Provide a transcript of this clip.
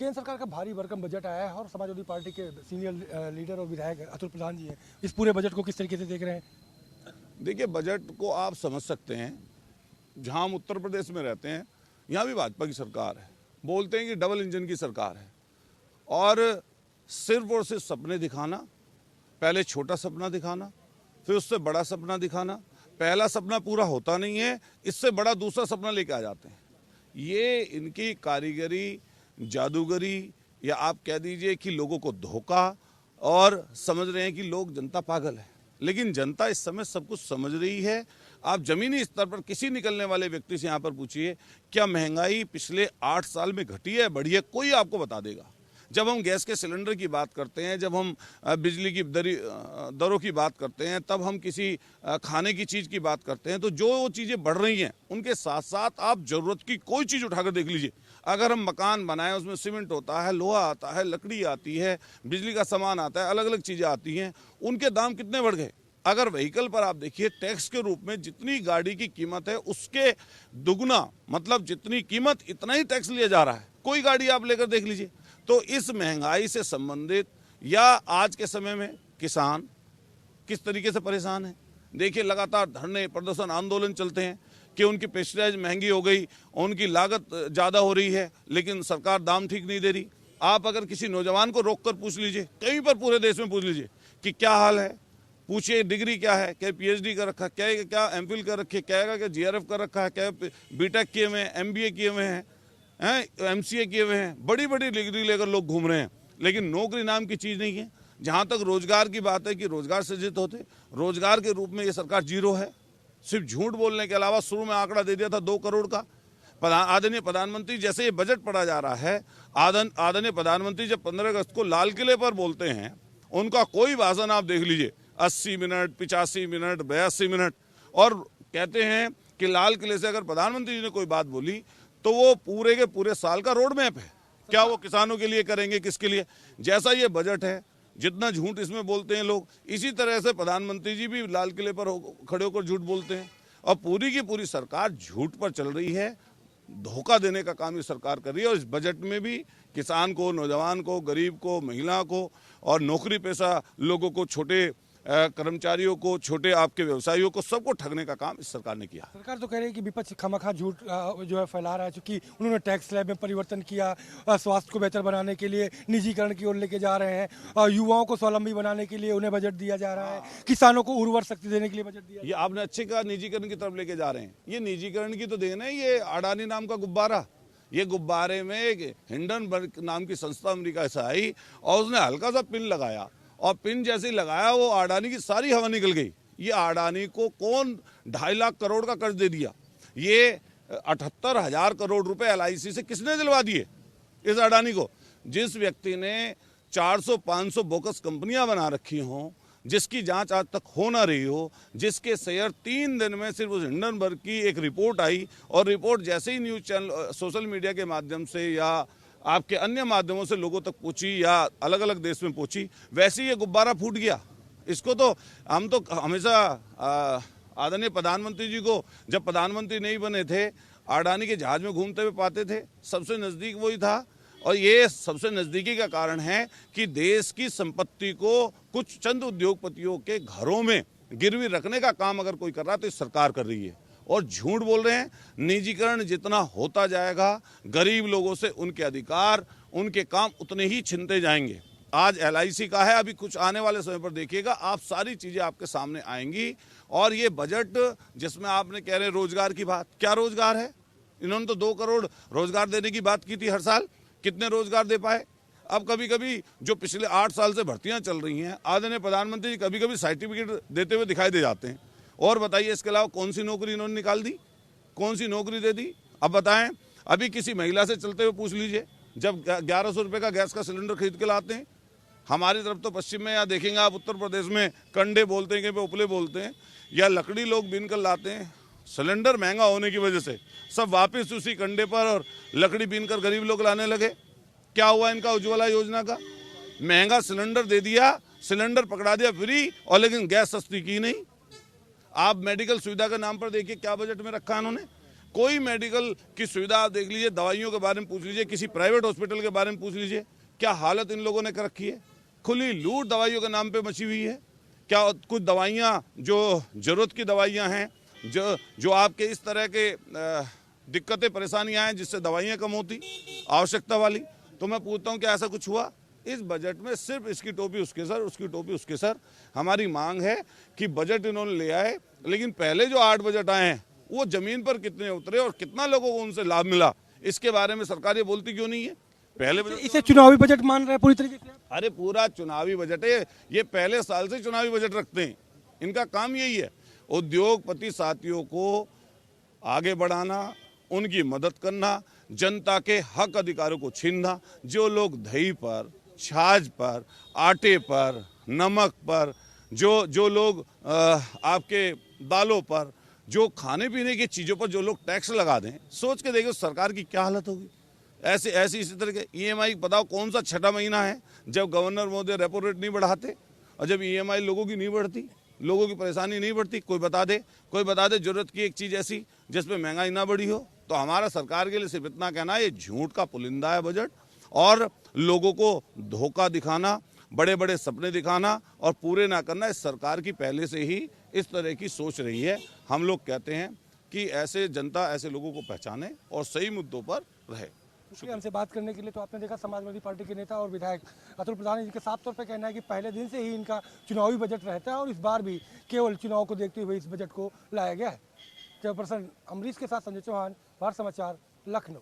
केंद्र सरकार का भारी भरकम बजट आया है और समाजवादी पार्टी के सीनियर लीडर और विधायक अतुल प्रधान जी हैं, इस पूरे बजट को किस तरीके से देख रहे हैं? देखिए, बजट को आप समझ सकते हैं, जहां हम उत्तर प्रदेश में रहते हैं यहाँ भी भाजपा की सरकार है, बोलते हैं कि डबल इंजन की सरकार है, और सिर्फ सपने दिखाना, पहले छोटा सपना दिखाना, फिर उससे बड़ा सपना दिखाना, पहला सपना पूरा होता नहीं है, इससे बड़ा दूसरा सपना लेके आ जाते हैं। ये इनकी कारीगरी, जादूगरी, या आप कह दीजिए कि लोगों को धोखा, और समझ रहे हैं कि लोग, जनता पागल है, लेकिन जनता इस समय सब कुछ समझ रही है। आप जमीनी स्तर पर किसी निकलने वाले व्यक्ति से यहाँ पर पूछिए, क्या महंगाई पिछले 8 साल में घटी है, बढ़ी है, कोई आपको बता देगा। जब हम गैस के सिलेंडर की बात करते हैं, जब हम बिजली की दरों की बात करते हैं, तब हम किसी खाने की चीज़ की बात करते हैं, तो जो चीज़ें बढ़ रही हैं उनके साथ साथ आप ज़रूरत की कोई चीज़ उठाकर देख लीजिए। अगर हम मकान बनाएं, उसमें सीमेंट होता है, लोहा आता है, लकड़ी आती है, बिजली का सामान आता है, अलग अलग चीज़ें आती हैं, उनके दाम कितने बढ़ गए। अगर व्हीकल पर आप देखिए, टैक्स के रूप में जितनी गाड़ी की कीमत है उसके दुगना, मतलब जितनी कीमत इतना ही टैक्स लिया जा रहा है। कोई गाड़ी आप लेकर देख लीजिए। तो इस महंगाई से संबंधित, या आज के समय में किसान किस तरीके से परेशान है, देखिए लगातार धरने, प्रदर्शन, आंदोलन चलते हैं कि उनकी पेस्टिसाइड महंगी हो गई, उनकी लागत ज़्यादा हो रही है, लेकिन सरकार दाम ठीक नहीं दे रही। आप अगर किसी नौजवान को रोक कर पूछ लीजिए, कहीं पर पूरे देश में पूछ लीजिए कि क्या हाल है, पूछिए डिग्री क्या है, क्या PhD कर रखा है, क्या MPhil कर रखी है, क्या GRF कर रखा है, क्या BTech किए हुए हैं, MBA किए हुए हैं, MCA किए हुए हैं, बड़ी बड़ी डिग्री लेकर लोग घूम रहे हैं, लेकिन नौकरी नाम की चीज़ नहीं है। जहाँ तक रोजगार की बात है कि रोजगार सृजित होते, रोजगार के रूप में ये सरकार जीरो है। सिर्फ झूठ बोलने के अलावा शुरू में आंकड़ा दे दिया था 2 करोड़ का। आदरणीय प्रधानमंत्री, जैसे ये बजट पढ़ा जा रहा है, आदरणीय प्रधानमंत्री जब 15 अगस्त को लाल किले पर बोलते हैं, उनका कोई भाषण आप देख लीजिए, 80 मिनट, 85 मिनट, 82 मिनट, और कहते हैं कि लाल किले से अगर प्रधानमंत्री जी ने कोई बात बोली तो वो पूरे के पूरे साल का रोड मैप है। क्या वो किसानों के लिए करेंगे, किसके लिए? जैसा ये बजट है, जितना झूठ इसमें बोलते हैं लोग, इसी तरह से प्रधानमंत्री जी भी लाल किले पर खड़े होकर झूठ बोलते हैं, और पूरी की पूरी सरकार झूठ पर चल रही है। धोखा देने का काम ये सरकार कर रही है। और इस बजट में भी किसान को, नौजवान को, गरीब को, महिला को, और नौकरी पेशा लोगों को, छोटे कर्मचारियों को, छोटे आपके व्यवसायियों को, सबको ठगने का काम इस सरकार ने किया। सरकार तो कह रही है कि विपक्ष खामखा झूठ जो है फैला रहा है, क्योंकि उन्होंने टैक्स स्लैब में परिवर्तन किया, स्वास्थ्य को बेहतर बनाने के लिए निजीकरण की ओर लेके जा रहे हैं, युवाओं को स्वावलंबी बनाने के लिए उन्हें बजट दिया जा रहा है, किसानों को उर्वर शक्ति देने के लिए बजट दिया। ये आपने अच्छे कहा, निजीकरण की तरफ लेके जा रहे हैं। ये निजीकरण की तो देन है, ये अडानी नाम का गुब्बारा। ये गुब्बारे में एक हिंडनबर्ग नाम की संस्था अमेरिका से आई, और उसने हल्का सा पिन लगाया, और पिन जैसे ही लगाया वो अडानी की सारी हवा निकल गई। ये अडानी को कौन 2.5 लाख करोड़ का कर्ज दे दिया? ये 78,000 करोड़ रुपए LIC से किसने दिलवा दिए इस अडानी को? जिस व्यक्ति ने 400-500 बोकस कंपनियां बना रखी हों, जिसकी जांच आज तक हो ना रही हो, जिसके शेयर 3 दिन में सिर्फ उस हिंडनबर्ग की एक रिपोर्ट आई, और रिपोर्ट जैसे ही न्यूज़ चैनल, सोशल मीडिया के माध्यम से या आपके अन्य माध्यमों से लोगों तक पहुंची, या अलग अलग देश में पहुंची, वैसे ही ये गुब्बारा फूट गया। इसको तो हम तो हमेशा आदरणीय प्रधानमंत्री जी को, जब प्रधानमंत्री नहीं बने थे, अडानी के जहाज में घूमते हुए पाते थे, सबसे नज़दीक वही था। और ये सबसे नज़दीकी का कारण है कि देश की संपत्ति को कुछ चंद उद्योगपतियों के घरों में गिरवी रखने का काम अगर कोई कर रहा है तो इस सरकार कर रही है, और झूठ बोल रहे हैं। निजीकरण जितना होता जाएगा, गरीब लोगों से उनके अधिकार, उनके काम उतने ही छिनते जाएंगे। आज LIC का है, अभी कुछ आने वाले समय पर देखिएगा आप, सारी चीज़ें आपके सामने आएंगी। और ये बजट जिसमें आपने कह रहे रोजगार की बात, क्या रोजगार है? इन्होंने तो 2 करोड़ रोजगार देने की बात की थी हर साल, कितने रोजगार दे पाए? अब कभी कभी जो पिछले 8 साल से भर्तियाँ चल रही हैं, आदरणीय प्रधानमंत्री कभी कभी सर्टिफिकेट देते हुए दिखाई दे जाते हैं। और बताइए, इसके अलावा कौन सी नौकरी इन्होंने निकाल दी, कौन सी नौकरी दे दी? अब बताएं। अभी किसी महिला से चलते हुए पूछ लीजिए, जब 1100 रुपये का गैस का सिलेंडर खरीद के लाते हैं, हमारी तरफ तो पश्चिम में, या देखेंगे आप उत्तर प्रदेश में कंडे बोलते हैं, कहीं पे उपले बोलते हैं, या लकड़ी लोग बीन कर लाते हैं। सिलेंडर महंगा होने की वजह से सब वापस उसी कंडे पर और लकड़ी बीन कर गरीब लोग लाने लगे। क्या हुआ इनका उज्ज्वला योजना का? महंगा सिलेंडर दे दिया, सिलेंडर पकड़ा दिया फ्री, और लेकिन गैस सस्ती की नहीं। आप मेडिकल सुविधा के नाम पर देखिए क्या बजट में रखा है उन्होंने। कोई मेडिकल की सुविधा आप देख लीजिए, दवाइयों के बारे में पूछ लीजिए, किसी प्राइवेट हॉस्पिटल के बारे में पूछ लीजिए, क्या हालत इन लोगों ने कर रखी है। खुली लूट दवाइयों के नाम पे मची हुई है। क्या कुछ दवाइयाँ जो जरूरत की दवाइयाँ हैं, जो आपके इस तरह के दिक्कतें परेशानियाँ हैं जिससे दवाइयाँ कम होती आवश्यकता वाली, तो मैं पूछता हूँ क्या ऐसा कुछ हुआ? इस बजट में सिर्फ इसकी टोपी उसके सर, उसकी टोपी उसके सर। हमारी मांग है कि बजट इन्होंने ले आए, लेकिन पहले जो 8 बजट आए हैं वो जमीन पर कितने उतरे और कितना लोगों को उनसे लाभ मिला, इसके बारे में सरकार ये बोलती क्यों नहीं है? पहले बजट इसे चुनावी बजट मान रहे हैं पूरी तरीके से। अरे पूरा चुनावी बजट है ये, पहले साल से चुनावी बजट रखते हैं, इनका काम यही है। उद्योगपति साथियों को आगे बढ़ाना, उनकी मदद करना, जनता के हक अधिकारों को छीनना। जो लोग दही पर, छाछ पर, आटे पर, नमक पर, जो लोग आपके दालों पर, जो खाने पीने की चीज़ों पर जो लोग टैक्स लगा दें, सोच के देखो सरकार की क्या हालत होगी। ऐसे इसी तरह के EMI बताओ कौन सा छठा महीना है जब गवर्नर महोदय रेपो रेट नहीं बढ़ाते, और जब EMI लोगों की नहीं बढ़ती, लोगों की परेशानी नहीं बढ़ती। कोई बता दे जरूरत की एक चीज़ ऐसी जिसमें महंगाई ना बढ़ी हो। तो हमारा सरकार के लिए सिर्फ इतना कहना है, ये झूठ का पुलिंदा है बजट, और लोगों को धोखा दिखाना, बड़े बड़े सपने दिखाना और पूरे ना करना। इस सरकार की पहले से ही इस तरह की सोच रही है। हम लोग कहते हैं कि ऐसे जनता ऐसे लोगों को पहचाने और सही मुद्दों पर रहे। हमसे बात करने के लिए तो आपने देखा समाजवादी पार्टी के नेता और विधायक अतुल प्रधान जी के साफ तौर पर कहना है कि पहले दिन से ही इनका चुनावी बजट रहता है और इस बार भी केवल चुनाव को देखते हुए इस बजट को लाया गया है। जयपर्सन अमरीश के साथ संजय चौहान, भारत समाचार, लखनऊ।